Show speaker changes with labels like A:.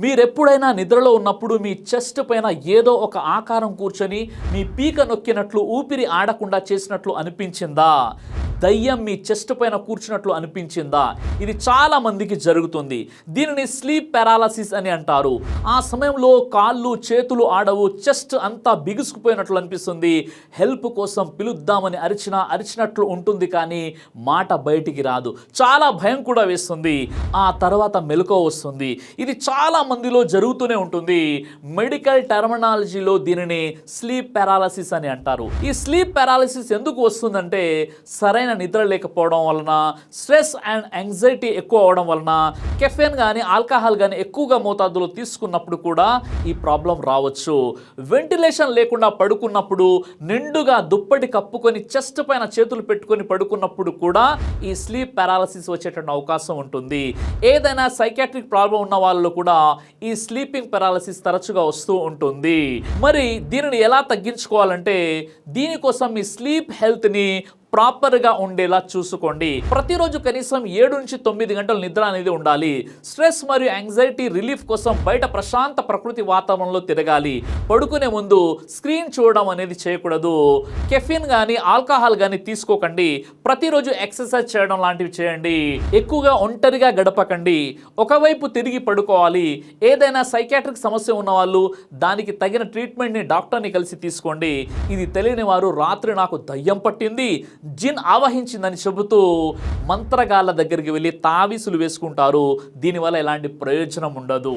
A: మీరెప్పుడైనా నిద్రలో ఉన్నప్పుడు మీ చెస్ట్ పైన ఏదో ఒక ఆకారం కూర్చొని మీ పీక నొక్కినట్లు ఊపిరి ఆడకుండా చేసినట్లు అనిపించిందా? దయ్యం మీ చెస్ట్ పైన కూర్చున్నట్లు అనిపించిందా? ఇది చాలా మందికి జరుగుతుంది. దీనిని స్లీప్ పారాలసిస్ అని అంటారు. ఆ సమయంలో కాళ్ళు చేతులు ఆడవు, చెస్ట్ అంతా బిగుసుకుపోయినట్లు అనిపిస్తుంది. హెల్ప్ కోసం పిలుద్దామని అరిచినట్లు ఉంటుంది, కానీ మాట బయటికి రాదు. చాలా భయం కూడా వేస్తుంది. ఆ తర్వాత మెలకువ వస్తుంది. ఇది చాలా మందిలో జరుగుతూనే ఉంటుంది. మెడికల్ టర్మినాలజీలో దీనిని స్లీప్ పారాలసిస్ అని అంటారు. ఈ స్లీప్ పారాలసిస్ ఎందుకు వస్తుందంటే సరైన నిద్ర లేకపోవడం వలన, స్ట్రెస్ అండ్ యాంగ్జైటీ ఎక్కువ అవడం వలన, కెఫెన్ కానీ ఆల్కహాల్ కానీ ఎక్కువగా మోతాదులో తీసుకున్నప్పుడు కూడా ఈ ప్రాబ్లం రావచ్చు. వెంటిలేషన్ లేకుండా పడుకున్నప్పుడు, నిండుగా దుప్పటి కప్పుకొని చెస్ట్ పైన చేతులు పెట్టుకొని పడుకున్నప్పుడు కూడా ఈ స్లీప్ పారాలసిస్ వచ్చేటువంటి అవకాశం ఉంటుంది. ఏదైనా సైకాట్రిక్ ప్రాబ్లం ఉన్న వాళ్ళు కూడా ఈ స్లీపింగ్ పారాలసిస్ తరచుగా వస్తూ ఉంటుంది. మరి దీనిని ఎలా తగ్గించుకోవాలంటే, దీనికోసం మీ స్లీప్ హెల్త్ని ప్రాపర్గా ఉండేలా చూసుకోండి. ప్రతిరోజు కనీసం 7 నుంచి 9 గంటల నిద్ర అనేది ఉండాలి. స్ట్రెస్ మరియు యాంగ్జైటీ రిలీఫ్ కోసం బయట ప్రశాంత ప్రకృతి వాతావరణంలో తిరగాలి. పడుకునే ముందు స్క్రీన్ చూడడం అనేది చేయకూడదు. కెఫిన్ కానీ ఆల్కహాల్ కానీ తీసుకోకండి. ప్రతిరోజు ఎక్సర్సైజ్ చేయడం లాంటివి చేయండి. ఎక్కువగా ఒంటరిగా గడపకండి. ఒకవైపు తిరిగి పడుకోవాలి. ఏదైనా సైకాట్రిక్ సమస్య ఉన్న వాళ్ళు దానికి తగిన ట్రీట్మెంట్ని డాక్టర్ని కలిసి తీసుకోండి. ఇది తెలియని వారు రాత్రి నాకు దయ్యం పట్టింది, జిన్ ఆవహించిందని చెబుతూ మంత్రగాళ్ళ దగ్గరికి వెళ్ళి తావీసులు వేసుకుంటారు. దీనివల్ల ఎలాంటి ప్రయోజనం ఉండదు.